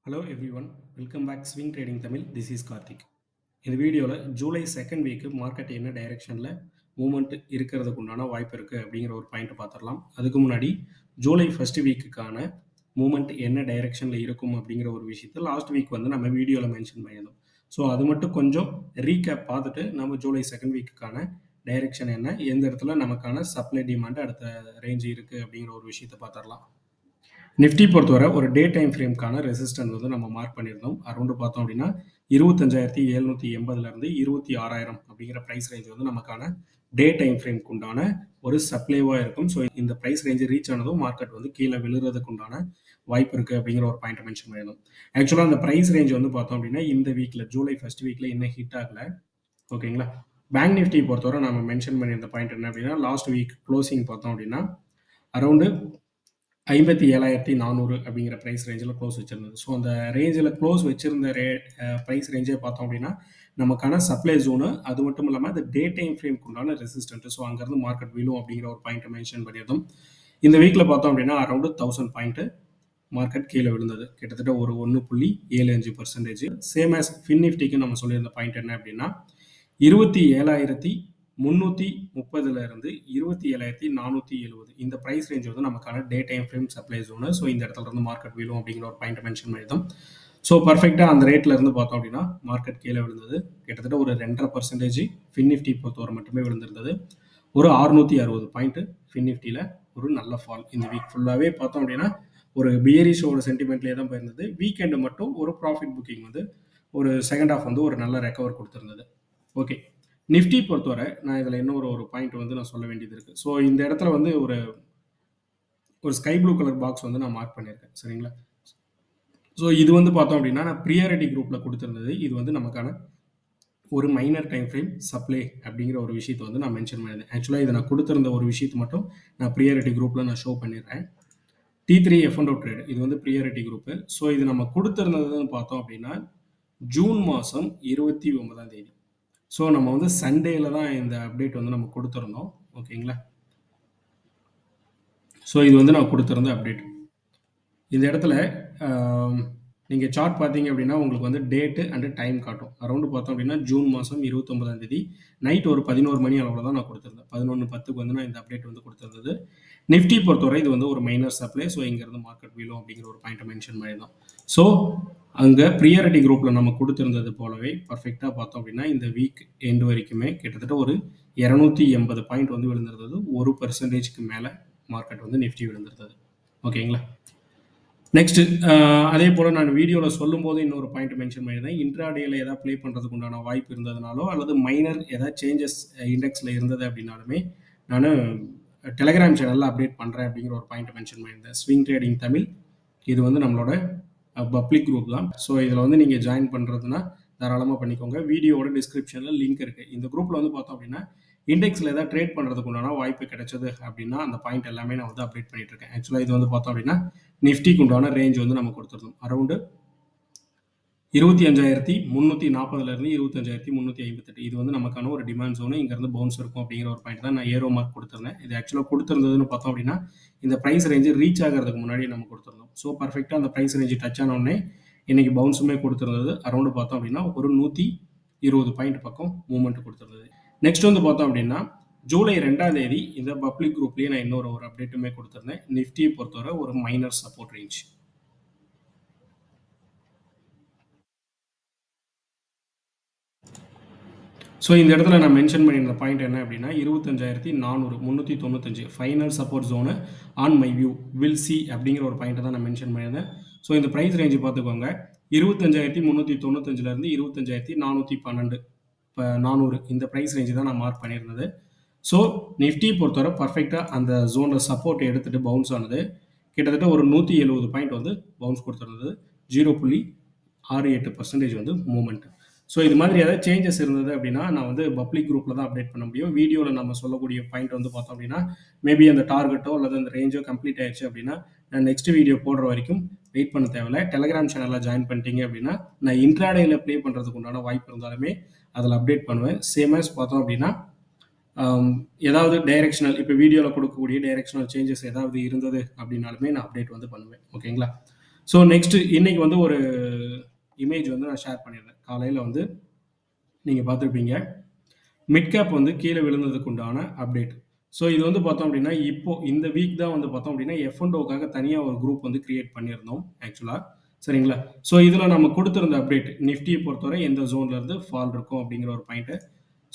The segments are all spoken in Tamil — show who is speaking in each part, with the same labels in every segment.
Speaker 1: Hello everyone, welcome back Swing Trading Tamil. This is Karthik. இந்த வீடியோவில் ஜூலை செகண்ட் வீக்கு மார்க்கெட் என்ன டைரெக்ஷனில் மூவ்மெண்ட் இருக்கிறதுக்கு உண்டான வாய்ப்பு இருக்குது அப்படிங்கிற ஒரு பாயிண்ட் பார்த்துடலாம். அதுக்கு முன்னாடி ஜூலை ஃபர்ஸ்ட் வீக்குக்கான மூவ்மெண்ட் என்ன டைரெக்ஷனில் இருக்கும் அப்படிங்கிற ஒரு விஷயத்தை லாஸ்ட் வீக் வந்து நம்ம வீடியோவில் மென்ஷன் பண்ணியிருந்தோம். ஸோ அது மட்டும் கொஞ்சம் ரீகேப் பார்த்துட்டு நம்ம ஜூலை செகண்ட் வீக்குக்கான டைரெக்ஷன் என்ன, எந்த இடத்துல நமக்கான சப்ளை டிமாண்ட் அடுத்த ரேஞ்ச் இருக்குது அப்படிங்கிற ஒரு விஷயத்தை பார்த்துடலாம். நிஃப்டி பொறுத்தவரை ஒரு டே டைம் ஃப்ரேம்க்கான ரெசிஸ்டன்ஸ் வந்து நம்ம மார்க் பண்ணியிருந்தோம். அரௌண்டு பார்த்தோம் அப்படின்னா 25,780 26,000 அப்படிங்கிற ப்ரைஸ் ரேஞ்ச் வந்து நமக்கான டே டைம் ஃப்ரேம்க்கு உண்டான ஒரு சப்ளைவாக இருக்கும். ஸோ இந்த ப்ரைஸ் ரேஞ்சு ரீச் ஆனதும் மார்க்கெட் வந்து கீழே விழுறதுக்கு உண்டான வாய்ப்பு இருக்குது அப்படிங்கிற ஒரு பாயிண்ட் மென்ஷன் பண்ணியிருந்தோம். ஆக்சுவலாக அந்த ப்ரைஸ் ரேஞ்ச் வந்து பார்த்தோம் அப்படின்னா இந்த வீக்கில் ஜூலை ஃபர்ஸ்ட் வீக்கில் இன்னும் ஹிட் ஆகலை. ஓகேங்களா. பேங்க் நிஃப்டி பொறுத்தவரை நம்ம மென்ஷன் பண்ணியிருந்த பாயிண்ட் என்ன அப்படின்னா லாஸ்ட் வீக் க்ளோசிங் பார்த்தோம் அப்படின்னா அரௌண்டு 57,400 அப்படிங்கிற ப்ரைஸ் ரேஞ்சில் க்ளோஸ் வச்சிருந்தது. ஸோ அந்த ரேஞ்சில் க்ளோஸ் வச்சிருந்த ப்ரைஸ் ரேஞ்சே பார்த்தோம் அப்படின்னா நமக்கான சப்ளை ஜோனு, அது மட்டும் இல்லாமல் அது டே டைம் ஃப்ரேம்க்கு உண்டான ரெசிஸ்டன்ட். ஸோ அங்கேருந்து மார்க்கெட் விழும் அப்படிங்கிற ஒரு பாயிண்ட்டை மென்ஷன் பண்ணியிருந்தோம். இந்த வீக்கில் பார்த்தோம் அப்படின்னா அரௌண்டு 1000 பாயிண்ட்டு மார்க்கெட் கீழே விழுந்தது, கிட்டத்தட்ட ஒரு 1.75%. சேம் ஆஸ் ஃபின் நிஃப்டிக்கு நம்ம சொல்லியிருந்த பாயிண்ட் என்ன அப்படின்னா 27,330 இருந்து 27,470 இந்த ப்ரைஸ் ரேஞ்ச் வந்து நமக்கான day time frame supply zone. So இந்த இடத்துல இருந்து மார்க்கெட் விழும் அப்படிங்கிற ஒரு பாயிண்ட் மென்ஷன் பண்ணியிருந்தோம். ஸோ பர்ஃபெக்டாக அந்த ரேட்ல இருந்து பார்த்தோம் அப்படின்னா மார்க்கெட் கீழே விழுந்தது, கிட்டத்தட்ட ஒரு 2.5% ஃபின் நிஃப்டி பொறுத்தவரை மட்டுமே விழுந்திருந்தது. ஒரு 660 பாயிண்ட் ஃபின் நிஃப்டியில் ஒரு நல்ல ஃபால். இந்த வீக் ஃபுல்லாகவே பார்த்தோம் அப்படின்னா ஒரு பியரிஷோட சென்டிமெண்ட்லேயே தான் போயிருந்தது. வீக்கெண்டு மட்டும் ஒரு ப்ராஃபிட் புக்கிங் வந்து ஒரு செகண்ட் ஹாஃப் வந்து ஒரு நல்ல ரெக்கவர் கொடுத்துருந்தது. ஓகே, நிஃப்டி பொறுத்தவரை நான் இதில் இன்னொரு பாயிண்ட் வந்து நான் சொல்ல வேண்டியது இருக்குது. ஸோ இந்த இடத்துல வந்து ஒரு ஸ்கை ப்ளூ கலர் பாக்ஸ் வந்து நான் மார்க் பண்ணியிருக்கேன், சரிங்களா. ஸோ இது வந்து பார்த்தோம் அப்படின்னா நான் ப்ரியாரிட்டி குரூப்பில் கொடுத்துருந்தது. இது வந்து நமக்கான ஒரு மைனர் டைம் ஃப்ரேம் சப்ளை அப்படிங்கிற ஒரு விஷயத்தை வந்து நான் மென்ஷன் பண்ணியிருந்தேன். ஆக்சுவலாக இதை நான் கொடுத்துருந்த ஒரு விஷயத்தை மட்டும் நான் ப்ரியாரிட்டி குரூப்பில் நான் ஷோ பண்ணிடுறேன். T3 F&O ட்ரேட் இது வந்து ப்ரியாரிட்டி குரூப்பு. ஸோ இது நம்ம கொடுத்துருந்ததுன்னு பார்த்தோம் அப்படின்னா ஜூன் மாதம் 29ஆம் தேதி. ஸோ நம்ம வந்து சண்டேல தான் இந்த அப்டேட் வந்து நம்ம கொடுத்துருந்தோம். ஓகேங்களா. ஸோ இது வந்து நான் கொடுத்துருந்த அப்டேட். இந்த இடத்துல நீங்கள் சார்ட் பார்த்தீங்க அப்படின்னா உங்களுக்கு வந்து டேட்டு அண்டு டைம் காட்டும். அரௌண்டு பார்த்தோம் அப்படின்னா ஜூன் மாதம் 29ஆம் தேதி நைட் ஒரு 11 மணி அளவில் தான் நான் கொடுத்துருந்தேன். 11:10க்கு வந்து நான் இந்த அப்டேட் வந்து கொடுத்துருந்தது. நிஃப்டி பொறுத்தவரை இது வந்து ஒரு மைனர் சப்ளை. ஸோ இங்கேருந்து மார்க்கெட் விழும் அப்படிங்கிற ஒரு பாயிண்ட்டை மென்ஷன் பண்ணியிருந்தோம். ஸோ அங்கே ப்ரியாரிட்டி குரூப்பில் நம்ம கொடுத்துருந்தது போலவே பர்ஃபெக்டாக பார்த்தோம் அப்படின்னா இந்த வீக் எண்டு வரைக்குமே கிட்டத்தட்ட ஒரு 280 பாயிண்ட் வந்து விழுந்திருந்தது. 1% மேலே மார்க்கெட் வந்து நிஃப்டி விழுந்திருந்தது. ஓகேங்களா. நெக்ஸ்ட் அதே போல் நான் வீடியோவில் சொல்லும் போது இன்னொரு பாயிண்ட் மென்ஷன் பண்ணியிருந்தேன். இன்ட்ராடேயில் எதாவது ப்ளே பண்ணுறதுக்கு உண்டான வாய்ப்பு இருந்ததுனாலோ அல்லது மைனர் ஏதாவது சேஞ்சஸ் இண்டெக்ஸில் இருந்தது அப்படின்னாலுமே நான் டெலகிராம் சேனலில் அப்டேட் பண்ணுறேன் அப்படிங்கிற ஒரு பாயிண்ட் மென்ஷன் பண்ணியிருந்தேன். ஸ்விங் ட்ரேடிங் தமிழ் இது வந்து நம்மளோட பப்ளிக் குரூப் தான். ஸோ இதில் வந்து நீங்கள் ஜாயின் பண்ணுறதுனா தாராளமாக பண்ணிக்கோங்க. வீடியோவோட டிஸ்கிரிப்ஷனில் லிங்க் இருக்குது. இந்த குரூப்பில் வந்து பார்த்தோம் அப்படின்னா இண்டெக்ஸில் ஏதாவது ட்ரேட் பண்ணுறதுக்கு உண்டான வாய்ப்பு கிடைச்சது அப்படின்னா அந்த பாயிண்ட் எல்லாமே நான் வந்து அப்டேட் பண்ணிட்டு இருக்கேன். ஆக்சுவலாக இது வந்து பார்த்தோம் அப்படின்னா நிஃப்டிக்கு உண்டான ரேஞ்ச் வந்து நம்ம கொடுத்துருந்தோம். அரௌண்டு 25,340 25,358 இது வந்து நமக்கான ஒரு டிமாண்ட் ஜோனு. இங்கேருந்து பவுன்ஸ் இருக்கும் அப்படிங்கிற ஒரு பாயிண்ட் தான் நான் ஏரோ மார்க் கொடுத்துருந்தேன். இது ஆக்சுவலாக கொடுத்துருந்ததுன்னு பார்த்தோம் அப்படின்னா இந்த ப்ரைஸ் ரேஞ்சு ரீச் ஆகிறதுக்கு முன்னாடி நம்ம கொடுத்துருந்தோம். ஸோ பர்ஃபெக்டாக அந்த ப்ரைஸ் ரேஞ்சு டச் ஆனோடனே இன்னைக்கு பவுன்ஸுமே கொடுத்துருந்தது. அரௌண்டு பார்த்தோம் அப்படின்னா ஒரு 120 பாயிண்ட் பக்கம் மூவ்மெண்ட் கொடுத்துருந்தது. நெக்ஸ்ட் வந்து பார்த்தோம் அப்படின்னா ஜூலை 2ஆம் தேதி இந்த பப்ளிக் குரூப்லேயே நான் இன்னொரு அப்டேட்டுமே கொடுத்துருந்தேன். நிஃப்டியை பொறுத்தவரை ஒரு மைனர் சப்போர்ட் ரேஞ்ச். ஸோ இந்த இடத்துல நான் மென்ஷன் பண்ணியிருந்த பாயிண்ட் என்ன அப்படின்னா 25,400 final support zone on my view will see அப்படிங்கிற ஒரு பாயிண்ட்டை தான் நான் மென்ஷன் பண்ணியிருந்தேன். ஸோ இந்த ப்ரைஸ் ரேஞ்சு பார்த்துக்கோங்க 25,395 25,412 இப்போ 400 இந்த ப்ரைஸ் ரேஞ்சு தான் நான் மார்க் பண்ணியிருந்தது. ஸோ நிஃப்டி பொறுத்தவரை பர்ஃபெக்டாக அந்த ஜோனில் சப்போர்ட் எடுத்துகிட்டு பவுன்ஸ் ஆனது கிட்டத்தட்ட ஒரு 170 பாயிண்ட் வந்து பவுன்ஸ் கொடுத்துருந்தது. 0.68% வந்து மூவ்மெண்ட். ஸோ இது மாதிரி ஏதாவது சேஞ்சஸ் இருந்தது அப்படின்னா நான் வந்து பப்ளிக் குரூப்பில் தான் அப்டேட் பண்ண முடியும். வீடியோவில் நம்ம சொல்லக்கூடிய பாயிண்ட் வந்து பார்த்தோம் அப்படின்னா மேபி அந்த டார்கெட்டோ அல்லது அந்த ரேஞ்சோ கம்ப்ளீட் ஆயிடுச்சு அப்படின்னா நான் நெக்ஸ்ட் வீடியோ போடுற வரைக்கும் வெயிட் பண்ண தேவையில்லை. டெலகிராம் சேனலில் ஜாயின் பண்ணிட்டீங்க அப்படின்னா நான் இன்ட்ராடேயில் ப்ளே பண்ணுறதுக்கு உண்டான வாய்ப்பு இருந்தாலுமே அதில் அப்டேட் பண்ணுவேன். சேம் ஆஸ் பார்த்தோம் அப்படின்னா ஏதாவது டைரெக்ஷனல் இப்போ வீடியோவில் கொடுக்கக்கூடிய டைரெக்ஷனல் சேஞ்சஸ் ஏதாவது இருந்தது அப்படின்னாலுமே நான் அப்டேட் வந்து பண்ணுவேன். ஓகேங்களா. ஸோ நெக்ஸ்ட் இன்னைக்கு வந்து ஒரு இமேஜ் வந்து நான் ஷேர் பண்ணியிருந்தேன். காலையில் வந்து நீங்கள் பார்த்துருப்பீங்க. மிட் கேப் வந்து கீழே விழுந்ததுக்கு உண்டான அப்டேட். ஸோ இது வந்து பார்த்தோம் அப்படின்னா இப்போ இந்த வீக் தான் வந்து பார்த்தோம் அப்படின்னா F&Oக்காக தனியாக ஒரு குரூப் வந்து கிரியேட் பண்ணியிருந்தோம் ஆக்சுவலாக. சரிங்களா? ஸோ இதில் நம்ம கொடுத்துருந்த அப்டேட் நிஃப்டியை பொறுத்தவரை எந்த ஜோன்ல இருந்து ஃபால் இருக்கும் அப்படிங்கிற ஒரு பாயிண்ட்டு.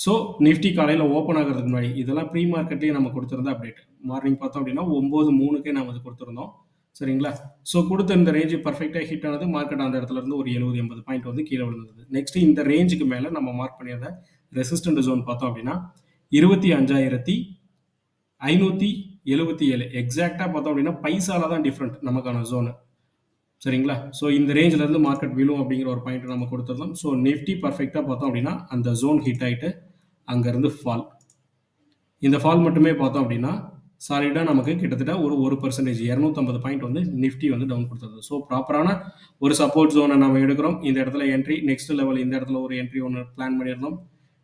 Speaker 1: ஸோ நிஃப்டி காலையில் ஓப்பன் ஆகிறதுக்கு முன்னாடி இதெல்லாம் ப்ரீ மார்க்கெட்லேயே நம்ம கொடுத்துருந்த அப்டேட். மார்னிங் பார்த்தோம் அப்படின்னா 9:03க்கே நம்ம இது கொடுத்துருந்தோம். சரிங்களா? ஸோ கொடுத்த இந்த ரேஞ்சு பர்ஃபெக்டாக ஹிட் ஆனது. மார்க்கெட் அந்த இடத்துல இருந்து ஒரு 70-80 பாயிண்ட் வந்து கீழே விழுந்தது. நெக்ஸ்ட் இந்த ரேஞ்சுக்கு மேலே நம்ம மார்க் பண்ணியிருந்த ரெசிஸ்டன்ட் ஜோன் பார்த்தோம் அப்படின்னா 25,577 எக்ஸாக்டாக பார்த்தோம் அப்படின்னா பைசால தான் டிஃப்ரெண்ட் நமக்கான ஜோனு. சரிங்களா? ஸோ இந்த ரேஞ்சில் இருந்து மார்க்கெட் விழும் அப்படிங்கிற ஒரு பாயிண்ட் நம்ம கொடுத்துருந்தோம். ஸோ நிஃப்டி பர்ஃபெக்டாக பார்த்தோம் அப்படின்னா அந்த ஜோன் ஹிட் ஆகிட்டு அங்கேருந்து ஃபால். இந்த ஃபால் மட்டுமே பார்த்தோம் அப்படின்னா சாலிடாக நமக்கு கிட்டத்தட்ட ஒரு 1% 250 பாயிண்ட் வந்து நிஃப்டி வந்து டவுன் கொடுத்தது. ஸோ ப்ராப்பரான ஒரு சப்போர்ட் ஜோனை நம்ம எடுக்கிறோம். இந்த இடத்துல என்ட்ரி, நெக்ஸ்ட் லெவல் இந்த இடத்துல ஒரு என்ட்ரி ஒன்று பிளான் பண்ணியிருந்தோம்.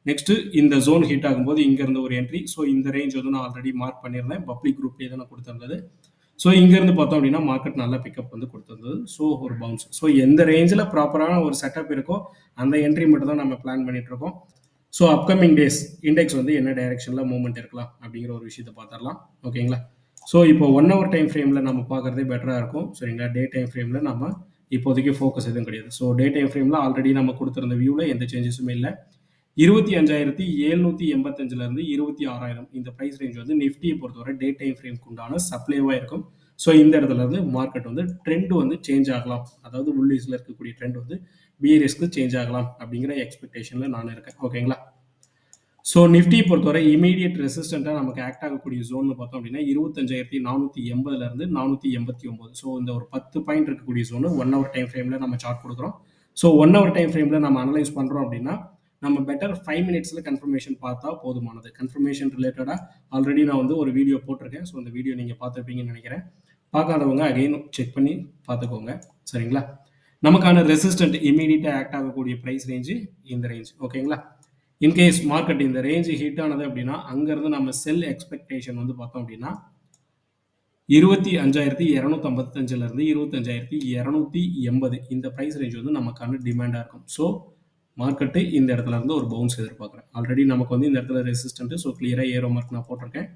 Speaker 1: நெக்ஸ்ட் இந்த ஜோன் ஹிட் ஆகும்போது இங்கேருந்து ஒரு என்ட்ரி. ஸோ இந்த ரேஞ்ச் வந்து நான் ஆல்ரெடி மார்க் பண்ணியிருந்தேன். பப்ளிக் குரூப்லேயே தான் நான் கொடுத்துருந்தது. ஸோ இங்கேருந்து பார்த்தோம் அப்படின்னா மார்க்கெட் நல்ல பிக்கப் வந்து கொடுத்துருந்தது. ஸோ ஒரு பவுன்ஸ். ஸோ எந்த ரேஞ்சில் ப்ராப்பரான ஒரு செட்டப் இருக்கோ அந்த என்ட்ரி மட்டும் தான் நம்ம பிளான் பண்ணிட்டு இருக்கோம். ஸோ அப்கமிங் டேஸ் இண்டெக்ஸ் வந்து என்ன டைரெக்ஷனில் மூவ்மெண்ட் இருக்கலாம் அப்படிங்கிற ஒரு விஷயத்தை பார்த்துடலாம். ஓகேங்களா? ஸோ இப்போ 1 hour டைம் ஃப்ரேமில் நம்ம பார்க்குறதே பெட்டராக இருக்கும். சரிங்களா? டே டைம் ஃப்ரேமில் நம்ம இப்போதைக்கு ஃபோக்கஸ் எதுவும் கிடையாது. ஸோ டே டைம் ஃப்ரேமில் ஆல்ரெடி நம்ம கொடுத்துருந்த வியூவில் எந்த சேஞ்சஸுமே இல்லை. 25,785லேருந்து 26,000 இந்த ப்ரைஸ் ரேஞ்ச் வந்து நிஃப்டியை பொறுத்தவரை டே டைம் ஃப்ரேம்க்கு உண்டான சப்ளைவாக இருக்கும். ஸோ இந்த இடத்துல இருந்து மார்க்கெட் வந்து ட்ரெண்ட் வந்து சேஞ்ச் ஆகலாம். அதாவது புல்லிஷ்ல இருக்கக்கூடிய ட்ரெண்ட் வந்து பியரிஸ்க்கு சேஞ்ச் ஆகலாம் அப்படிங்கிற எக்ஸ்பெக்டேஷனில் நான் இருக்கேன். ஓகேங்களா? ஸோ நிஃப்டியை பொறுத்தவரை இமீடியட் ரெசிஸ்டண்ட்டாக நமக்கு ஆக்ட் ஆகக்கூடிய ஜோன் பார்த்தோம் அப்படின்னா 25,480லேருந்து 489. ஸோ இந்த ஒரு 10 பாயிண்ட் இருக்கக்கூடிய ஜோனு 1 hour டைம் ஃப்ரேமில் நம்ம சார்ட் கொடுக்குறோம். ஸோ 1 hour டைம் ஃப்ரேமில் நம்ம அனலைஸ் பண்ணுறோம் அப்படின்னா நம்ம பெட்டர் 5 minutesல கன்ஃபர்மேஷன் பார்த்தா போதுமானது. கன்ஃபர்மேஷன் ரிலேட்டடாக ஆல்ரெடி நான் வந்து ஒரு வீடியோ போட்டிருக்கேன். ஸோ அந்த வீடியோ நீங்கள் பார்த்துருப்பீங்கன்னு நினைக்கிறேன். பார்க்காதவங்க அகைன் செக் பண்ணி பார்த்துக்கோங்க. சரிங்களா? நமக்கான ரெசிஸ்டன்ட் இமீடியட்டாக ஆக்ட் ஆகக்கூடிய ப்ரைஸ் ரேஞ்சு இந்த ரேஞ்ச். ஓகேங்களா? இன்கேஸ் மார்க்கெட் இந்த ரேஞ்சு ஹிட் ஆனது அப்படின்னா அங்கேருந்து நம்ம செல் எக்ஸ்பெக்டேஷன் வந்து பார்த்தோம் அப்படின்னா 25,255லேருந்து 25,280 இந்த ப்ரைஸ் ரேஞ்ச் வந்து நமக்கான டிமாண்டாக இருக்கும். ஸோ மார்க்கெட்டு இந்த இடத்துல இருந்து ஒரு பவுன்ஸ் எதிர்பார்க்குறேன். ஆல்ரெடி நமக்கு வந்து இந்த இடத்துல ரெசிஸ்டன்ட். ஸோ கிளியராக ஏரோ மார்க் நான் போட்டிருக்கேன்.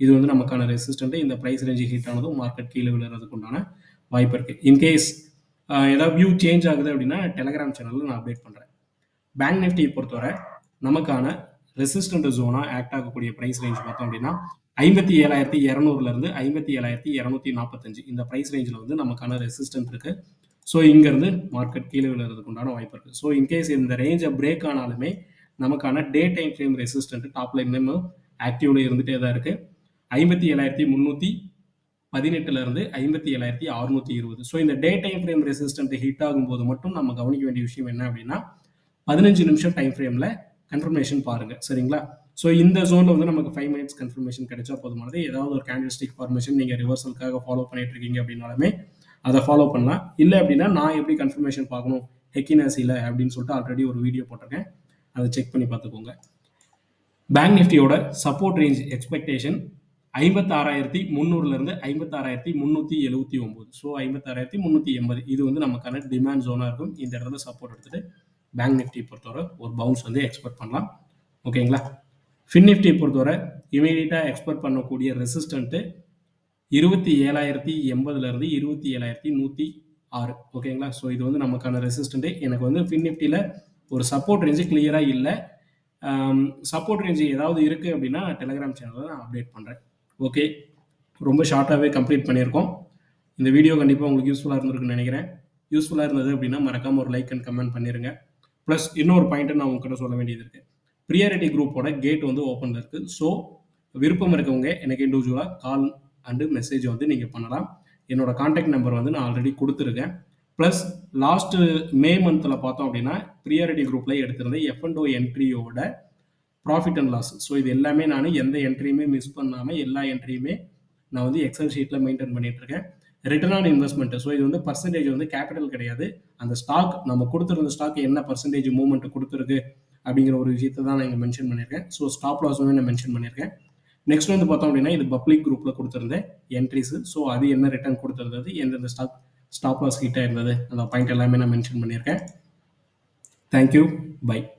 Speaker 1: இது வந்து நமக்கான ரெசிஸ்டன்ட். இந்த ப்ரைஸ் ரேஞ்சு ஹிட் ஆனதும் மார்க்கெட் கீழே விழுறதுக்கு உண்டான வாய்ப்பு இருக்குது. இன்கேஸ் ஏதாவது வியூ சேஞ்ச் ஆகுது அப்படின்னா டெலகிராம் சேனலில் நான் அப்டேட் பண்ணுறேன். பேங்க் நிஃப்டியை பொறுத்தவரை நமக்கான ரெசிஸ்டன்ட் ஜோனாக ஆக்ட் ஆகக்கூடிய ப்ரைஸ் ரேஞ்ச் பார்த்தோம் அப்படின்னா 57,200லேருந்து 57,245 இந்த ப்ரைஸ் ரேஞ்சில் வந்து நமக்கான ரெசிஸ்டன்ட் இருக்குது. ஸோ இங்கேருந்து மார்க்கெட் கீழே விழுறதுக்கு உண்டான வாய்ப்பு இருக்குது. ஸோ இன்கேஸ் இந்த ரேஞ்சை பிரேக் ஆனாலுமே நமக்கான டே டைம் ஃப்ரேம் ரெசிஸ்டன்ட் டாப்ல இன்னமும் ஆக்டிவ்ல இருந்துகிட்டே தான் இருக்குது. 57,318லேருந்து 57,620. ஸோ இந்த day time frame resistant hit ஆகும்போது மட்டும் நம்ம கவனிக்க வேண்டிய விஷயம் என்ன அப்படின்னா 15 நிமிஷம் டைம் ஃப்ரேமில் கன்ஃபர்மேஷன் பாருங்கள். சரிங்களா? ஸோ இந்த ஜோனில் வந்து நமக்கு 5 minutes கன்ஃபர்மேஷன் கிடைச்சா போதுமானது. ஏதாவது ஒரு கேண்டில்ஸ்டிக் ஃபார்மேஷன் நீங்கள் ரிவர்சலுக்காக ஃபாலோ பண்ணிட்டு இருக்கீங்க அப்படின்னாலுமே அதை ஃபாலோ பண்ணலாம். இல்லை அப்படின்னா நான் எப்படி கன்ஃபர்மேஷன் பார்க்கணும் ஹெக்கினாசியில் அப்படின்னு சொல்லிட்டு ஆல்ரெடி ஒரு வீடியோ போட்டிருக்கேன். அதை செக் பண்ணி பார்த்துக்கோங்க. பேங்க் நிஃப்டியோட சப்போர்ட் ரேஞ்ச் எக்ஸ்பெக்டேஷன் 56,300லேருந்து 56,379. ஸோ 56,380 இது வந்து நமக்கான டிமாண்ட் ஜோனாக இருக்கும். இந்த இடத்துல சப்போர்ட் எடுத்துகிட்டு பேங்க் நிஃப்டி பொறுத்தவரை ஒரு பவுன்ஸ் வந்து எக்ஸ்பெக்ட் பண்ணலாம். ஓகேங்களா? ஃபின் நிஃப்டி பொறுத்தவரை இமீடியட்டாக எக்ஸ்பெக்ட் பண்ணக்கூடிய ரெசிஸ்டன்ட்டு 27,080லேருந்து 27,106. ஓகேங்களா? ஸோ இது வந்து நமக்கான ரெசிஸ்டன்ட்டு. எனக்கு வந்து ஃபின் நிஃப்டியில் ஒரு சப்போர்ட் ரேஞ்சு கிளியராக இல்லை. சப்போர்ட் ரேஞ்சு ஏதாவது இருக்குது அப்படின்னா டெலகிராம் சேனலில் நான் அப்டேட் பண்ணுறேன். ஓகே, ரொம்ப ஷார்ட்டாகவே கம்ப்ளீட் பண்ணியிருக்கோம். இந்த வீடியோ கண்டிப்பாக உங்களுக்கு யூஸ்ஃபுல்லாக இருந்திருக்குன்னு நினைக்கிறேன். யூஸ்ஃபுல்லாக இருந்தது அப்படின்னா மறக்காமல் ஒரு லைக் அண்ட் கமெண்ட் பண்ணிடுங்க. ப்ளஸ் இன்னொரு பாயிண்ட்டை நான் உங்ககிட்ட சொல்ல வேண்டியது இருக்குது. ப்ரியாரிட்டி குரூப்போட கேட் வந்து ஓப்பனில் இருக்குது. ஸோ விருப்பம் இருக்கவங்க எனக்கு இண்டிவிஜுவலாக கால் அண்டு மெசேஜ் வந்து நீங்கள் பண்ணலாம். என்னோட கான்டாக்ட் நம்பர் வந்து நான் ஆல்ரெடி கொடுத்துருக்கேன். ப்ளஸ் லாஸ்ட்டு மே மந்தில் பார்த்தோம் அப்படின்னா ப்ரியாரிட்டி குரூப்பில் எடுத்திருந்த F&O என்ட்ரியோட ப்ராஃபிட் அண்ட் லாஸ். ஸோ இது எல்லாமே நான் எந்த என்ட்ரியுமே மிஸ் பண்ணாமல் எல்லா என்ட்ரியுமே நான் வந்து எக்ஸல் ஷீட்டில் மெயின்டைன் பண்ணிட்டு இருக்கேன். Return on investment. ஸோ இது வந்து பர்சன்டேஜ் வந்து கேபிட்டல் கிடையாது. அந்த ஸ்டாக் நம்ம கொடுத்துருந்த ஸ்டாக் என்ன பர்சன்டேஜ் மூவ்மெண்ட் கொடுத்துருக்கு அப்படிங்கிற ஒரு விஷயத்தை தான் நான் இங்கே மென்ஷன் பண்ணியிருக்கேன். ஸோ ஸ்டாப் லாஸுமே நான் மென்ஷன் பண்ணியிருக்கேன். நெக்ஸ்ட் வந்து பார்த்தோம் அப்படின்னா இது பப்ளிக் குரூப்பில் கொடுத்துருந்த என்ட்ரிஸு. ஸோ அது என்ன ரிட்டர்ன் கொடுத்துருந்தது, எந்தெந்த ஸ்டாக் ஸ்டாப் லாஸ் ஹிட் ஆயிருந்தது. அந்த பாயிண்ட் எல்லாமே நான் மென்ஷன் பண்ணியிருக்கேன். Thank you. பை.